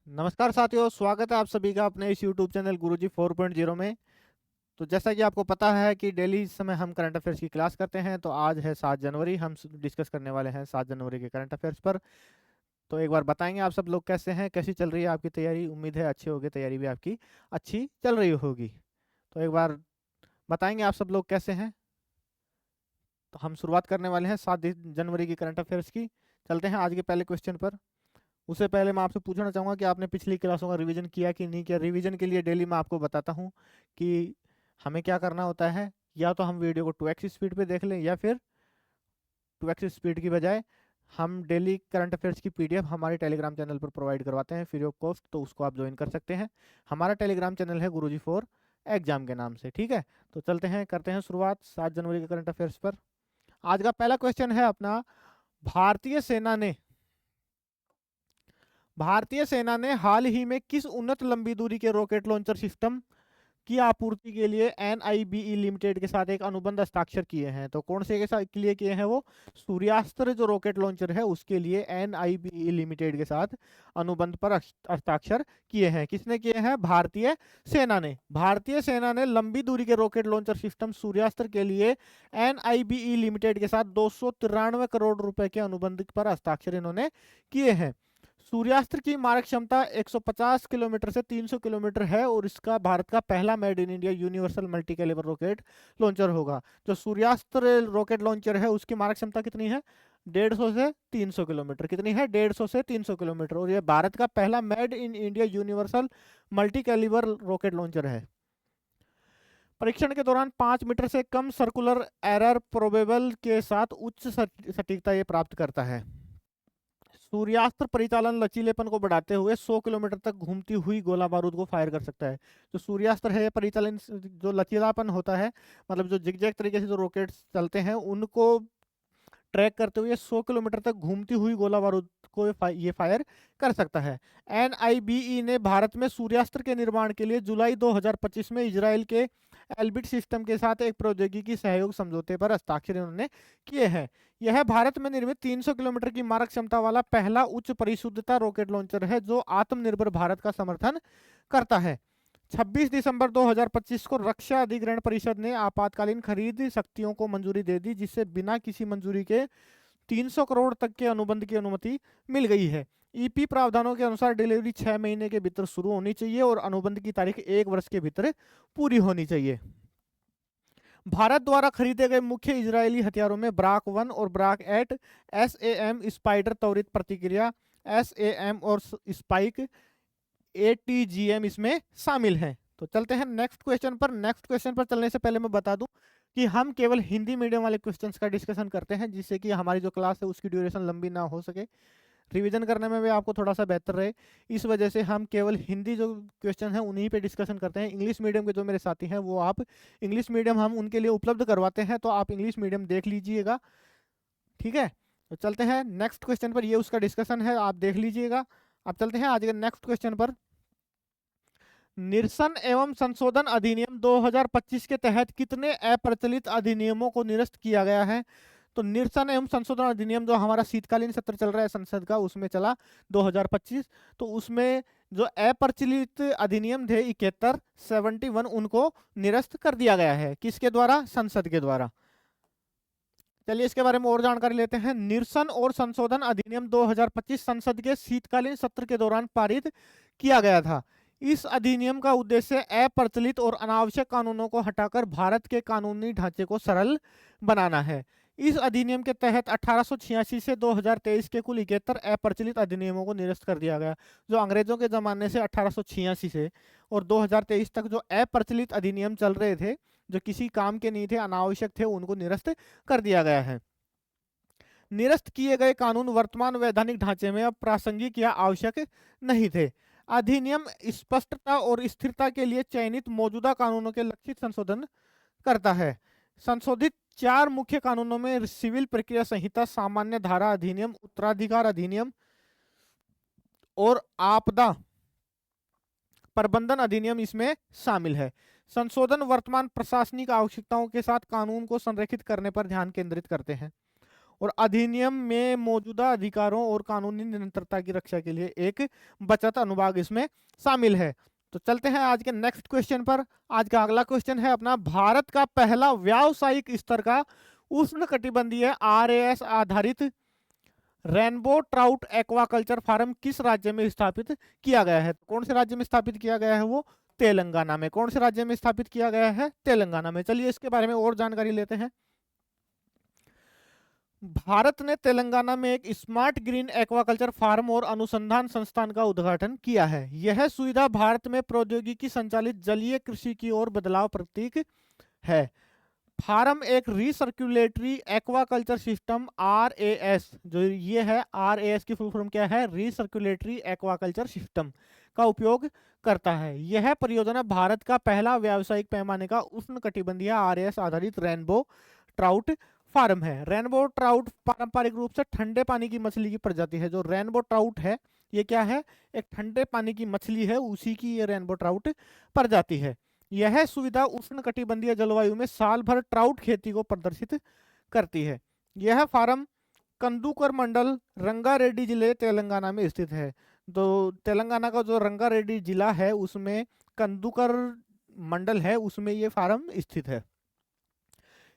नमस्कार साथियों, स्वागत है आप सभी का अपने इस YouTube चैनल गुरुजी 4.0 में। तो जैसा कि आपको पता है कि डेली इस समय हम करंट अफेयर्स की क्लास करते हैं। तो आज है 7 जनवरी, हम डिस्कस करने वाले हैं 7 जनवरी के करंट अफेयर्स पर। तो एक बार बताएंगे आप सब लोग कैसे हैं, कैसी चल रही है आपकी तैयारी। उम्मीद है अच्छी होगी, तैयारी भी आपकी अच्छी चल रही होगी। तो एक बार बताएंगे आप सब लोग कैसे हैं। तो हम शुरुआत करने वाले हैं 7 जनवरी की करंट अफेयर्स की। चलते हैं आज के पहले क्वेश्चन पर। उससे पहले मैं आपसे पूछना चाहूँगा कि आपने पिछली क्लासों का रिवीजन किया कि नहीं किया। रिवीजन के लिए डेली मैं आपको बताता हूँ कि हमें क्या करना होता है। या तो हम वीडियो को 2x स्पीड पे देख लें, या फिर 2x स्पीड की बजाय हम डेली करंट अफेयर्स की पीडीएफ हमारे टेलीग्राम चैनल पर प्रोवाइड करवाते हैं फ्री ऑफ कॉस्ट। तो उसको आप ज्वाइन कर सकते हैं। हमारा टेलीग्राम चैनल है गुरुजी 4 एग्जाम के नाम से। ठीक है, तो चलते हैं, करते हैं शुरुआत 7 जनवरी के करंट अफेयर्स पर। आज का पहला क्वेश्चन है अपना, भारतीय सेना ने भारतीय सेना ने हाल ही में किस उन्नत लंबी दूरी के रॉकेट लॉन्चर सिस्टम की आपूर्ति के लिए एनआईबीई लिमिटेड के साथ एक अनुबंध हस्ताक्षर किए हैं। तो कौन से के साथ के लिए किए हैं वो, सूर्यास्त्र जो रॉकेट लॉन्चर है उसके लिए एनआईबीई लिमिटेड के साथ अनुबंध पर हस्ताक्षर किए हैं। किसने किए हैं? भारतीय सेना ने। भारतीय सेना ने लंबी दूरी के रॉकेट लॉन्चर सिस्टम सूर्यास्त्र के लिए एनआईबीई लिमिटेड के साथ 293 करोड़ रुपए के अनुबंध पर हस्ताक्षर इन्होंने किए हैं। सूर्यास्त्र की मारक क्षमता 150 किलोमीटर से 300 किलोमीटर है और इसका भारत का पहला made in India universal multi calibre rocket launcher होगा। जो सूर्यास्त्र रॉकेट लॉन्चर है उसकी मारक क्षमता कितनी है? 150 से 300 किलोमीटर। कितनी है? 150 से 300 किलोमीटर। और यह भारत का पहला made in India universal multi calibre rocket launcher है। परीक्षण के दौरान 5 मीटर से कम सर्कुलर एरर प्रोबेबल के साथ उच्च सटीकता ये प्राप्त करता है। सूर्यास्त्र परिचालन लचीलेपन को बढ़ाते हुए 100 किलोमीटर तक घूमती हुई गोला बारूद को फायर कर सकता है। जो सूर्यास्त्र है परिचालन जो लचीलापन होता है, मतलब जो जिगजैग तरीके से जो रॉकेट्स चलते हैं उनको ट्रैक करते हुए 100 किलोमीटर तक घूमती हुई गोला बारूद को ये फायर कर सकता है। एनआईबीई ने भारत में सूर्यास्त्र के निर्माण के लिए जुलाई 2025 में इजराइल के एल्बिट सिस्टम के साथ एक प्रौद्योगिकी सहयोग समझौते पर हस्ताक्षर इन्होंने किए हैं। यह भारत में निर्मित 300 किलोमीटर की मारक क्षमता वाला पहला उच्च परिशुद्धता रॉकेट लॉन्चर है जो आत्मनिर्भर भारत का समर्थन करता है। 26 दिसंबर 2025 को रक्षा अधिग्रहण परिषद ने आपातकालीन खरीद शक्तियों को मंजूरी दे दी, जिससे बिना किसी मंजूरी के 300 करोड़ तक के अनुबंध की अनुमति मिल गई है। ईपी प्रावधानों के अनुसार डिलीवरी 6 महीने के भीतर शुरू होनी चाहिए और अनुबंध की तारीख 1 वर्ष के भीतर पूरी होनी चाहिए। भारत द्वारा खरीदे गए मुख्य इजरायली हथियारों में ब्राक 1 और ब्राक 8, एसएएम स्पाइडर त्वरित प्रतिक्रिया, एसएएम और स्पाइक एटीजीएम इसमें शामिल हैं। तो चलते हैं नेक्स्ट क्वेश्चन पर। नेक्स्ट क्वेश्चन पर चलने से पहले मैं बता दूं कि हम केवल हिंदी मीडियम वाले क्वेश्चंस का डिस्कशन करते हैं, जिससे कि हमारी जो क्लास है उसकी ड्यूरेशन लंबी ना हो सके, रिवीजन करने में भी आपको थोड़ा सा बेहतर रहे। इस वजह से हम केवल हिंदी जो क्वेश्चन है उन्हीं पे डिस्कशन करते हैं। इंग्लिश मीडियम के जो मेरे साथी हैं वो आप इंग्लिश मीडियम हम उनके लिए उपलब्ध करवाते हैं, तो आप इंग्लिश मीडियम देख लीजिएगा। ठीक है, तो चलते हैं नेक्स्ट क्वेश्चन पर। ये उसका डिस्कशन है, आप देख लीजिएगा। अब चलते हैं आज के नेक्स्ट क्वेश्चन पर। निरसन एवं संशोधन अधिनियम 2025 के तहत कितने अप्रचलित अधिनियमों को निरस्त किया गया है? तो निरसन एवं संशोधन अधिनियम जो हमारा शीतकालीन सत्र चल रहा है संसद का, उसमें चला 2025। तो उसमें जो अप्रचलित अधिनियम थे 71, 71 उनको निरस्त कर दिया गया है। किसके द्वारा? संसद के द्वारा। चलिए इसके बारे में और जानकारी लेते हैं। निरसन और संशोधन अधिनियम 2025 संसद के शीतकालीन सत्र के दौरान पारित किया गया था। इस अधिनियम का उद्देश्य अप्रचलित और अनावश्यक कानूनों को हटाकर भारत के कानूनी ढांचे को सरल बनाना है। इस अधिनियम के तहत 1886 से 2023 के कुल 71 अप्रचलित अधिनियमों को निरस्त कर दिया गया। जो अंग्रेजों के जमाने से 1886 से और 2023 तक जो अप्रचलित अधिनियम चल रहे थे, जो किसी काम के नहीं थे, अनावश्यक थे, उनको निरस्त कर दिया गया है। निरस्त किए गए कानून वर्तमान वैधानिक ढांचे में अब प्रासंगिक या आवश्यक नहीं थे। अधिनियम स्पष्टता और स्थिरता के लिए चयनित मौजूदा कानूनों के लक्षित संशोधन करता है। संशोधित 4 मुख्य कानूनों में सिविल प्रक्रिया संहिता, सामान्य धारा अधिनियम, उत्तराधिकार अधिनियम और आपदा प्रबंधन अधिनियम इसमें शामिल है। संशोधन वर्तमान प्रशासनिक आवश्यकताओं के साथ कानून को संरेखित करने पर ध्यान केंद्रित करते हैं। और अधिनियम में मौजूदा अधिकारों और कानूनी निरंतरता की रक्षा के लिए एक बचत अनुभाग इसमें शामिल है। तो चलते हैं आज के नेक्स्ट क्वेश्चन पर। आज का अगला क्वेश्चन है अपना, भारत का पहला व्यावसायिक स्तर का उष्णकटिबंधीय RAS आधारित रेनबो ट्राउट एक्वाकल्चर फार्म किस राज्य में स्थापित किया गया है? कौन से राज्य में स्थापित किया गया है? वो तेलंगाना में। कौन से राज्य में स्थापित किया गया है? तेलंगाना में। चलिए इसके बारे में और जानकारी लेते हैं। भारत ने तेलंगाना में एक स्मार्ट ग्रीन एक्वाकल्चर फार्म और अनुसंधान संस्थान का उद्घाटन किया है। यह सुविधा भारत में प्रौद्योगिकी संचालित जलीय कृषि की ओर बदलाव प्रतीक है। फार्म एक रिसर्कुलेटरी एक्वाकल्चर सिस्टम RAS, जो ये है RAS की फुल फॉर्म क्या है? रिसर्कुलेटरी एक्वाकल्चर सिस्टम का उपयोग करता है। यह परियोजना भारत का पहला व्यावसायिक पैमाने का उष्णकटिबंधीय RAS आधारित रेनबो ट्राउट फार्म है। रेनबो ट्राउट पारंपरिक रूप से ठंडे पानी की मछली की प्रजाति है। जो रेनबो ट्राउट है ये क्या है? एक ठंडे पानी की मछली है, उसी की ये रेनबो ट्राउट प्रजाति है। यह सुविधा उष्णकटिबंधीय जलवायु में साल भर ट्राउट खेती को प्रदर्शित करती है। यह फार्म कंदुकर मंडल, रंगारेड्डी जिले, तेलंगाना में स्थित है। तो तेलंगाना का जो रंगारेड्डी जिला है उसमें कंदुकर मंडल है, उसमें ये फार्म स्थित है।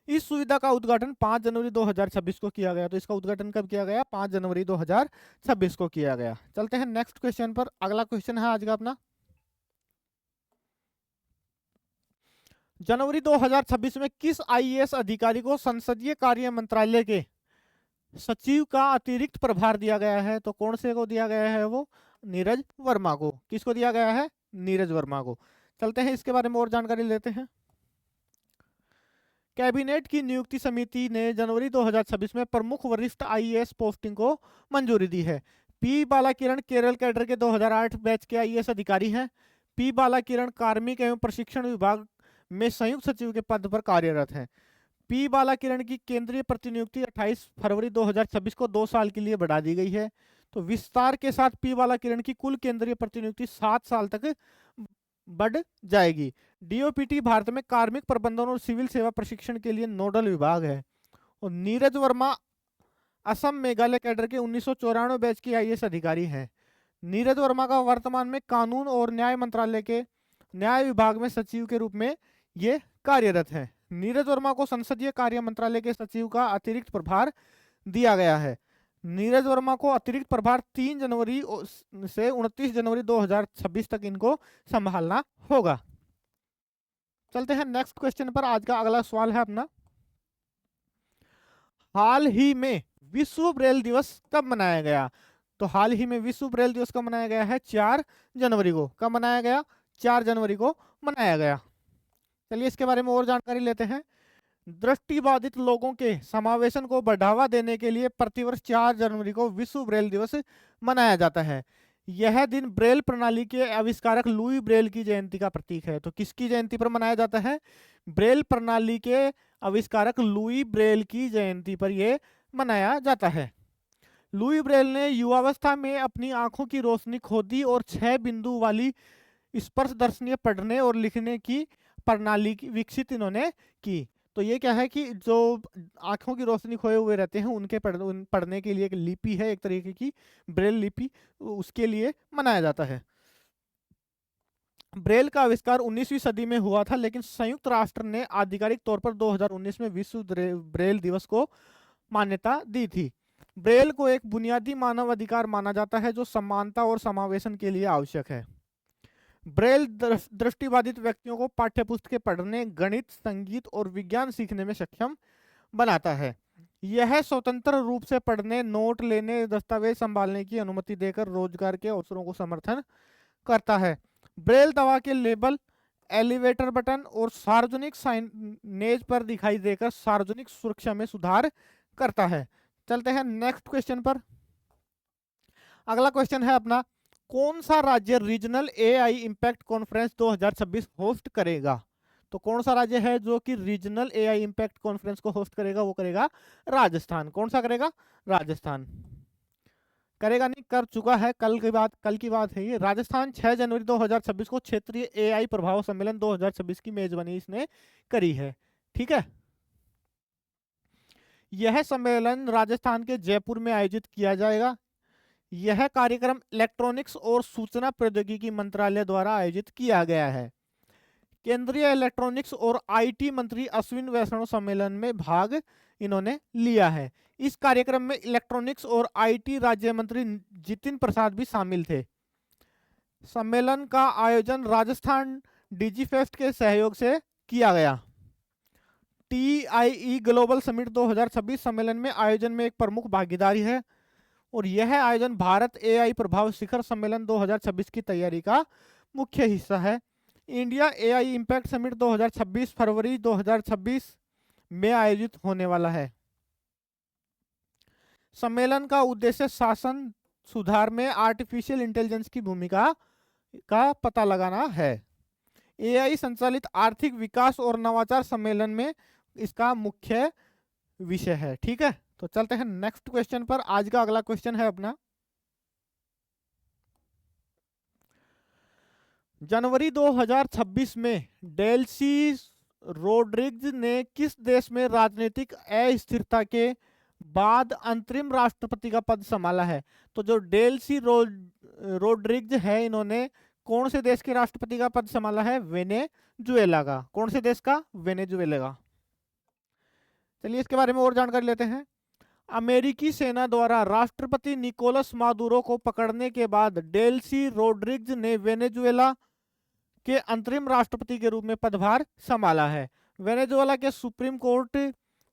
इस सुविधा का उद्घाटन 5 जनवरी 2026 को किया गया। तो इसका उद्घाटन कब किया गया? 5 जनवरी 2026 को किया गया। चलते हैं नेक्स्ट क्वेश्चन पर। अगला क्वेश्चन है आज का अपना, जनवरी 2026 में किस IAS अधिकारी को संसदीय कार्य मंत्रालय के सचिव का अतिरिक्त प्रभार दिया गया है? तो कौन से को दिया गया है? वो नीरज वर्मा को। किसको दिया गया है? नीरज वर्मा को। चलते हैं इसके बारे में और जानकारी लेते हैं। कैबिनेट की नियुक्ति समिति ने जनवरी 2026 में प्रमुख वरिष्ठ IAS पोस्टिंग को मंजूरी दी है। P बालाकिरण केरल कैडर के 2008 बैच के IAS अधिकारी हैं। P बालाकिरण कार्मिक एवं प्रशिक्षण विभाग में संयुक्त सचिव के पद पर कार्यरत हैं। P बालाकिरण की केंद्रीय प्रतिनियुक्ति 28 फरवरी 2026 को 2 साल के लिए बढ़ा दी गई है। तो विस्तार के साथ P बालाकिरण की कुल केंद्रीय प्रतिनियुक्ति 7 साल तक बढ़ जाएगी। DOPT भारत में कार्मिक प्रबंधन और सिविल सेवा प्रशिक्षण के लिए नोडल विभाग है। और नीरज वर्मा असम मेघालय कैडर के 1994 बैच के IAS अधिकारी हैं। नीरज वर्मा का वर्तमान में कानून और न्याय मंत्रालय के न्याय विभाग में सचिव के रूप में ये कार्यरत है। नीरज वर्मा को संसदीय कार्य मंत्रालय के सचिव का अतिरिक्त प्रभार दिया गया है। नीरज वर्मा को अतिरिक्त प्रभार 3 जनवरी से 29 जनवरी 2026 तक इनको संभालना होगा। चलते हैं नेक्स्ट क्वेश्चन पर। आज का अगला सवाल है अपना, हाल ही में विश्व ब्रेल दिवस कब मनाया गया? तो हाल ही में विश्व ब्रेल दिवस कब मनाया गया है? 4 जनवरी को। कब मनाया गया? 4 जनवरी को मनाया गया। चलिए इसके बारे में और जानकारी लेते हैं। दृष्टिबाधित लोगों के समावेशन को बढ़ावा देने के लिए प्रतिवर्ष 4 जनवरी को विश्व ब्रेल दिवस मनाया जाता है। यह दिन ब्रेल प्रणाली के आविष्कारक लुई ब्रेल की जयंती का प्रतीक है। तो किसकी जयंती पर मनाया जाता है? ब्रेल प्रणाली के आविष्कारक लुई ब्रेल की जयंती पर यह मनाया जाता है। लुई ब्रेल ने युवावस्था में अपनी आंखों की रोशनी खो दी और 6 बिंदु वाली स्पर्शदर्शनीय पढ़ने और लिखने की प्रणाली विकसित इन्होंने की। तो ये क्या है कि जो आंखों की रोशनी खोए हुए रहते हैं उनके पढ़ने के लिए एक लिपि है, एक तरीके की ब्रेल लिपि, उसके लिए मनाया जाता है। ब्रेल का आविष्कार 19वीं सदी में हुआ था, लेकिन संयुक्त राष्ट्र ने आधिकारिक तौर पर 2019 में विश्व ब्रेल दिवस को मान्यता दी थी। ब्रेल को एक बुनियादी मानव अधिकार माना जाता है जो समानता और समावेशन के लिए आवश्यक है। ब्रेल दृष्टिबाधित व्यक्तियों को पाठ्यपुस्तकें पढ़ने, गणित, संगीत और विज्ञान सीखने में सक्षम बनाता है। यह स्वतंत्र रूप से पढ़ने, नोट लेने, दस्तावेज संभालने की अनुमति देकर रोजगार के अवसरों को समर्थन करता है। ब्रेल दवा के लेबल, एलिवेटर बटन और सार्वजनिक साइनेज पर दिखाई देकर सार्वजनिक सुरक्षा में सुधार करता है। चलते हैं नेक्स्ट क्वेश्चन पर। अगला क्वेश्चन है अपना, कौन सा राज्य regional AI impact conference 2026 host करेगा? तो कौन सा राज्य है जो कि रीजनल AI इम्पैक्ट कॉन्फ्रेंस को होस्ट करेगा? वो करेगा राजस्थान। कौन सा करेगा? राजस्थान। करेगा नहीं, कर चुका है, कल की बात है ये। राजस्थान 6 जनवरी 2026 को क्षेत्रीय AI प्रभाव सम्मेलन 2026 की मेजबानी इसने करी है। ठीक है, यह सम्मेलन राजस्थान के जयपुर में आयोजित किया जाएगा। यह कार्यक्रम इलेक्ट्रॉनिक्स और सूचना प्रौद्योगिकी मंत्रालय द्वारा आयोजित किया गया है। केंद्रीय इलेक्ट्रॉनिक्स और आईटी मंत्री अश्विन वैष्णव सम्मेलन में भाग इन्होंने लिया है। इस कार्यक्रम में इलेक्ट्रॉनिक्स और आईटी राज्य मंत्री जितिन प्रसाद भी शामिल थे। सम्मेलन का आयोजन राजस्थान डिजीफेस्ट के सहयोग से किया गया। TIE ग्लोबल समिट 2026 सम्मेलन में आयोजन में एक प्रमुख भागीदारी है और यह आयोजन भारत AI प्रभाव शिखर सम्मेलन 2026 की तैयारी का मुख्य हिस्सा है। इंडिया AI इम्पैक्ट समिट 2026 फरवरी 2026 में आयोजित होने वाला है। सम्मेलन का उद्देश्य शासन सुधार में आर्टिफिशियल इंटेलिजेंस की भूमिका का पता लगाना है। AI संचालित आर्थिक विकास और नवाचार सम्मेलन में इसका मुख्य विषय है। ठीक है, तो चलते हैं नेक्स्ट क्वेश्चन पर। आज का अगला क्वेश्चन है अपना, जनवरी 2026 में डेल्सी रोड्रिग्स ने किस देश में राजनीतिक अस्थिरता के बाद अंतरिम राष्ट्रपति का पद संभाला है? तो जो डेल्सी रोड्रिग्स है, इन्होंने कौन से देश के राष्ट्रपति का पद संभाला है? वेनेजुएला का। कौन से देश का? वेनेजुएला का। चलिए इसके बारे में और जानकारी लेते हैं। अमेरिकी सेना द्वारा राष्ट्रपति निकोलस मादुरो को पकड़ने के बाद डेल्सी रोड्रिग्स ने वेनेजुएला के अंतरिम राष्ट्रपति के रूप में पदभार संभाला है। वेनेजुएला के सुप्रीम कोर्ट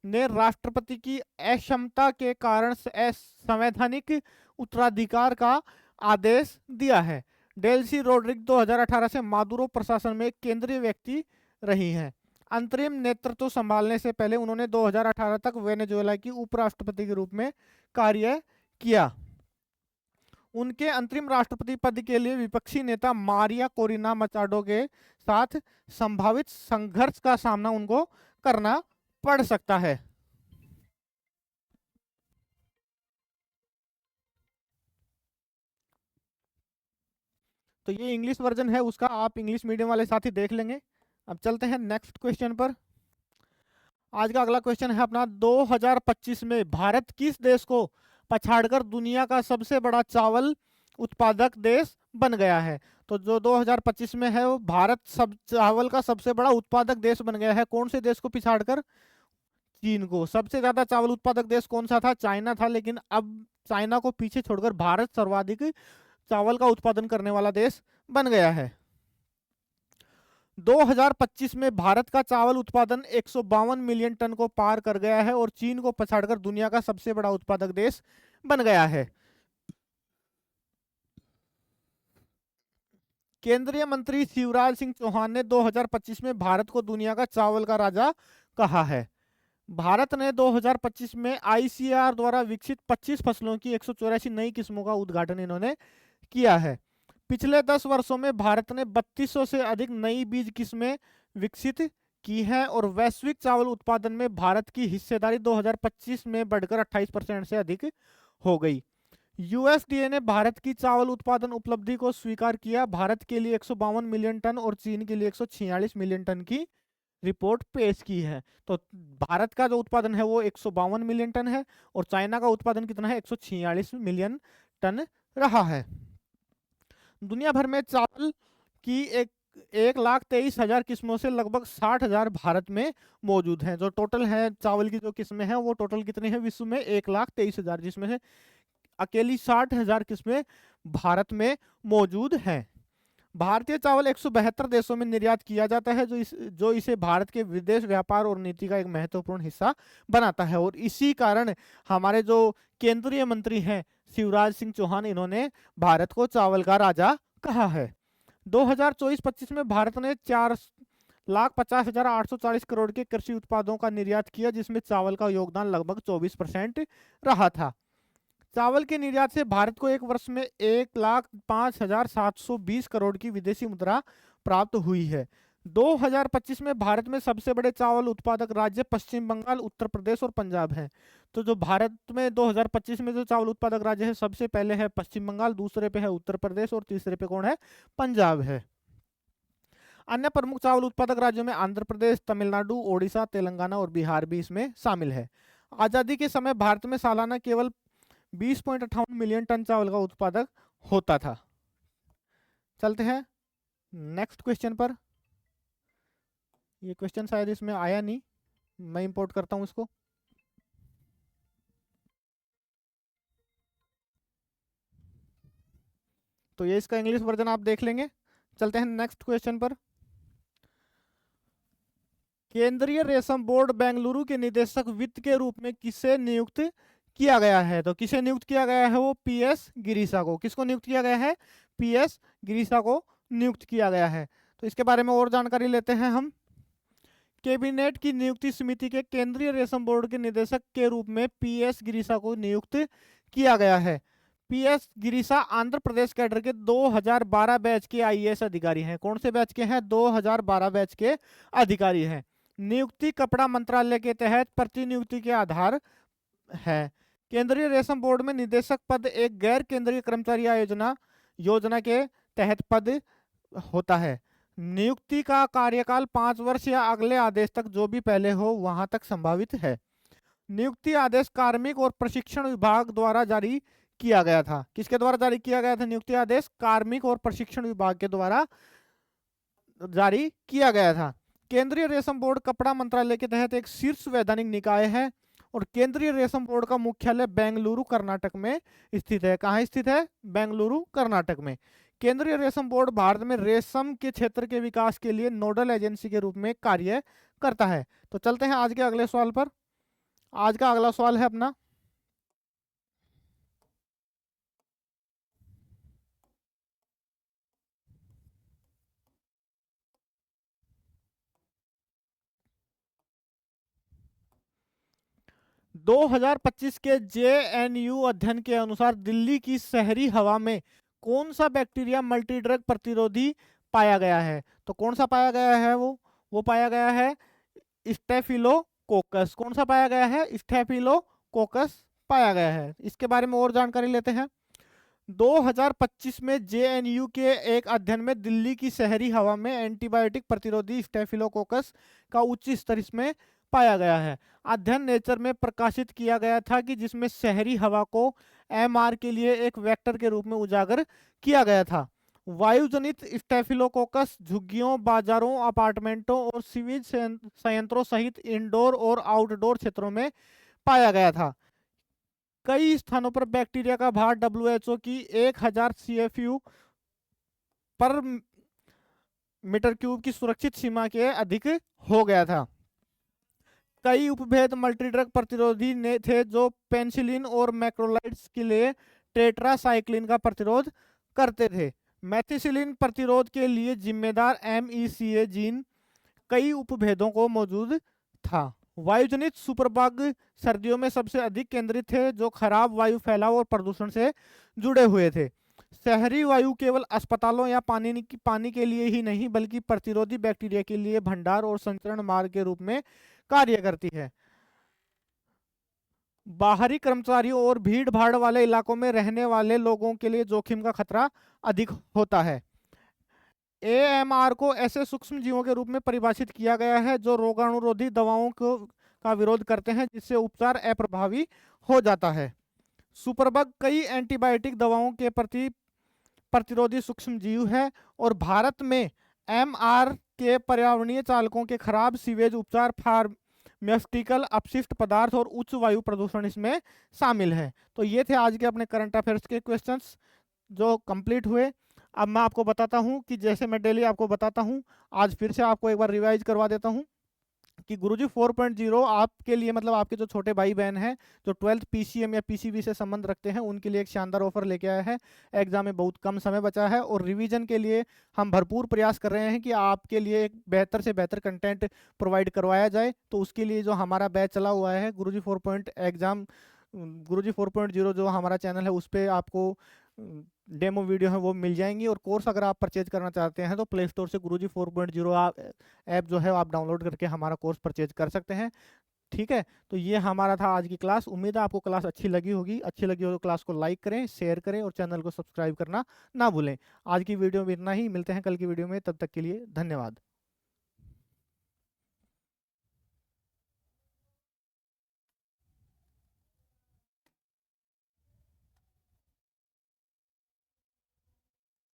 ने राष्ट्रपति की अक्षमता के कारण संवैधानिक उत्तराधिकार का आदेश दिया है। डेल्सी रोड्रिग्स 2018 से मादुरो प्रशासन में एक केंद्रीय व्यक्ति रही हैं। अंतरिम नेतृत्व संभालने से पहले उन्होंने 2018 तक वेनेजुएला की उपराष्ट्रपति के रूप में कार्य किया। उनके अंतरिम राष्ट्रपति पद के लिए विपक्षी नेता मारिया कोरिना मचाडो के साथ संभावित संघर्ष का सामना उनको करना पड़ सकता है। तो ये इंग्लिश वर्जन है उसका, आप इंग्लिश मीडियम वाले साथी देख लेंगे। अब चलते हैं नेक्स्ट क्वेश्चन पर। आज का अगला क्वेश्चन है अपना, 2025 में भारत किस देश को पछाड़कर दुनिया का सबसे बड़ा चावल उत्पादक देश बन गया है? तो जो 2025 में है वो भारत चावल का सबसे बड़ा उत्पादक देश बन गया है। कौन से देश को पिछाड़कर? चीन को। सबसे ज्यादा चावल उत्पादक देश कौन सा था? चाइना था, लेकिन अब चाइना को पीछे छोड़कर भारत सर्वाधिक चावल का उत्पादन करने वाला देश बन गया है। 2025 में भारत का चावल उत्पादन 152 मिलियन टन को पार कर गया है और चीन को पछाड़कर दुनिया का सबसे बड़ा उत्पादक देश बन गया है। केंद्रीय मंत्री शिवराज सिंह चौहान ने 2025 में भारत को दुनिया का चावल का राजा कहा है। भारत ने 2025 में ICAR द्वारा विकसित 25 फसलों की 184 नई किस्मों का उद्घाटन इन्होंने किया है। पिछले 10 वर्षों में भारत ने 3200 से अधिक नई बीज किस्में विकसित की हैं और वैश्विक चावल उत्पादन में भारत की हिस्सेदारी 2025 में बढ़कर 28% से अधिक हो गई। USDA ने भारत की चावल उत्पादन उपलब्धि को स्वीकार किया। भारत के लिए 152 मिलियन टन और चीन के लिए 146 मिलियन टन की रिपोर्ट पेश की है। तो भारत का जो उत्पादन है वो 152 मिलियन टन है और चाइना का उत्पादन कितना है? 146 मिलियन टन रहा है। दुनिया भर में चावल की 1,23,000 किस्मों से लगभग 60,000 भारत में मौजूद हैं। जो टोटल है चावल की जो किस्में हैं वो टोटल कितने हैं विश्व में? 1,23,000, जिसमें से अकेली 60,000 किस्में भारत में मौजूद हैं। भारतीय चावल 172 देशों में निर्यात किया जाता है, जो इसे भारत के विदेश व्यापार और नीति का एक महत्वपूर्ण हिस्सा बनाता है। और इसी कारण हमारे जो केंद्रीय मंत्री हैं शिवराज सिंह चौहान, इन्होंने भारत को चावल का राजा कहा है। 2024-25 में भारत ने 4,50,840 करोड़ के कृषि उत्पादों का निर्यात किया, जिसमें चावल का योगदान लगभग 24% रहा था। चावल के निर्यात से भारत को एक वर्ष में 1,05,720 करोड़ की विदेशी मुद्रा प्राप्त हुई है। 2025 में भारत में सबसे बड़े चावल उत्पादक राज्य पश्चिम बंगाल, उत्तर प्रदेश और पंजाब हैं। तो जो भारत में 2025 में जो चावल उत्पादक राज्य है, सबसे पहले है पश्चिम बंगाल, दूसरे पे है उत्तर प्रदेश और तीसरे पे कौन है? पंजाब है। अन्य प्रमुख चावल उत्पादक राज्यों में आंध्र प्रदेश, तमिलनाडु, ओडिशा, तेलंगाना और बिहार भी इसमें शामिल है। आज़ादी के समय भारत में सालाना केवल 20.58 मिलियन टन चावल का उत्पादक होता था। चलते हैं नेक्स्ट क्वेश्चन पर। ये क्वेश्चन शायद इसमें आया नहीं, मैं इंपोर्ट करता हूं इसको। तो ये इसका इंग्लिश वर्जन आप देख लेंगे। चलते हैं नेक्स्ट क्वेश्चन पर। केंद्रीय रेशम बोर्ड बेंगलुरु के निदेशक वित्त के रूप में किसे नियुक्त किया गया है? तो किसे नियुक्त किया गया है? वो पीएस गिरीशा को। किसको नियुक्त किया गया है? पीएस गिरीशा को नियुक्त किया गया है। तो इसके बारे में और जानकारी लेते हैं हम। कैबिनेट की नियुक्ति समिति के केंद्रीय रेशम बोर्ड के निदेशक के रूप में पीएस गिरीशा को नियुक्त किया गया है। पीएस गिरीशा आंध्र प्रदेश कैडर के 2012 बैच के आईएएस अधिकारी हैं। कौन से बैच के हैं? 2012 बैच के अधिकारी हैं। नियुक्ति कपड़ा मंत्रालय के तहत प्रतिनियुक्ति के आधार है। केंद्रीय रेशम बोर्ड में निदेशक पद एक गैर केंद्रीय कर्मचारी योजना के तहत पद होता है। नियुक्ति का कार्यकाल 5 वर्ष या अगले आदेश तक, जो भी पहले हो वहां तक संभावित है। नियुक्ति आदेश कार्मिक और प्रशिक्षण विभाग द्वारा जारी किया गया था। किसके द्वारा जारी किया गया था नियुक्ति आदेश? कार्मिक और प्रशिक्षण विभाग के द्वारा जारी किया गया था। केंद्रीय रेशम बोर्ड कपड़ा मंत्रालय के तहत एक शीर्ष वैधानिक निकाय है और केंद्रीय रेशम बोर्ड का मुख्यालय बेंगलुरु कर्नाटक में स्थित है। कहाँ स्थित है? बेंगलुरु कर्नाटक में। केंद्रीय रेशम बोर्ड भारत में रेशम के क्षेत्र के विकास के लिए नोडल एजेंसी के रूप में कार्य करता है। तो चलते हैं आज के अगले सवाल पर। आज का अगला सवाल है अपना, दो 2025 के जेएनयू अध्ययन के अनुसार दिल्ली की शहरी हवा में कौन सा बैक्टीरिया मल्टीड्रग प्रतिरोधी पाया गया है? तो कौन सा पाया गया है? वो पाया गया है स्टेफिलोकोकस। कौन सा पाया गया है? स्टेफिलोकोकस पाया गया है। इसके बारे में और जानकारी लेते हैं। 2025 में जेएनयू के एक अध्ययन में दिल्ली की शहरी हवा में एंटीबायोटिक प्रतिरोधी स्टेफिलोकोकस का उच्च स्तर इसमें पाया गया है। अध्ययन नेचर में प्रकाशित किया गया था कि जिसमें शहरी हवा को एमआर के लिए एक वेक्टर के रूप में उजागर किया गया था। वायुजनित स्टेफिलोकोकस झुग्गियों, बाजारों, अपार्टमेंटों और सीवेज संयंत्रों सहित इंडोर और आउटडोर क्षेत्रों में पाया गया था। कई स्थानों पर बैक्टीरिया का भार WHO की 1000 CFU पर मीटर क्यूब की सुरक्षित सीमा के अधिक हो गया था। कई उपभेद मल्टीड्रग प्रतिरोधी ने थे जो पेनिसिलिन और मैक्रोलाइड्स के लिए टेट्रासाइक्लिन का प्रतिरोध करते थे। मेथिसिलिन प्रतिरोध के लिए जिम्मेदार MECA जीन कई उपभेदों को मौजूद था। वायुजनित सुपरबग सर्दियों में सबसे अधिक केंद्रित थे जो खराब वायु फैलाव और प्रदूषण से जुड़े हुए थे। शहरी वायु केवल अस्पतालों या पानी के लिए ही नहीं बल्कि प्रतिरोधी बैक्टीरिया के लिए भंडार और संचरण मार्ग के रूप में कार्य करती है। बाहरी कर्मचारियों और भीड़ भाड़ वाले इलाकों में रहने वाले लोगों के लिए जोखिम का खतरा अधिक होता है। AMR को ऐसे सूक्ष्म जीवों के रूप में परिभाषित किया गया है जो रोगाणुरोधी दवाओं का विरोध करते हैं जिससे उपचार अप्रभावी हो जाता है। सुपरबग कई एंटीबायोटिक दवाओं के प्रति प्रतिरोधी सूक्ष्म जीव है और भारत में MR के पर्यावरणीय चालकों के खराब सीवेज उपचार, फार्मास्यूटिकल अपशिष्ट पदार्थ और उच्च वायु प्रदूषण इसमें शामिल है। तो ये थे आज के अपने करंट अफेयर्स के क्वेश्चंस जो कंप्लीट हुए। अब मैं आपको बताता हूं कि जैसे मैं डेली आपको बताता हूं, आज फिर से आपको एक बार रिवाइज करवा देता हूं कि गुरुजी 4.0 आपके लिए, मतलब आपके जो छोटे भाई बहन हैं जो 12th PCM या PCB से संबंध रखते हैं, उनके लिए एक शानदार ऑफर लेके आया है। एग्जाम में बहुत कम समय बचा है और रिवीजन के लिए हम भरपूर प्रयास कर रहे हैं कि आपके लिए एक बेहतर से बेहतर कंटेंट प्रोवाइड करवाया जाए। तो उसके लिए जो हमारा बैच चला हुआ है गुरुजी 4.0 जो हमारा चैनल है उस पर आपको डेमो वीडियो है वो मिल जाएंगी। और कोर्स अगर आप परचेज करना चाहते हैं तो प्ले स्टोर से गुरुजी 4.0 ऐप जो है आप डाउनलोड करके हमारा कोर्स परचेज कर सकते हैं। ठीक है, तो ये हमारा था आज की क्लास। उम्मीद है आपको क्लास अच्छी लगी होगी। अच्छी लगी हो तो क्लास को लाइक करें, शेयर करें और चैनल को सब्सक्राइब करना ना भूलें। आज की वीडियो में इतना ही, मिलते हैं कल की वीडियो में, तब तक के लिए धन्यवाद।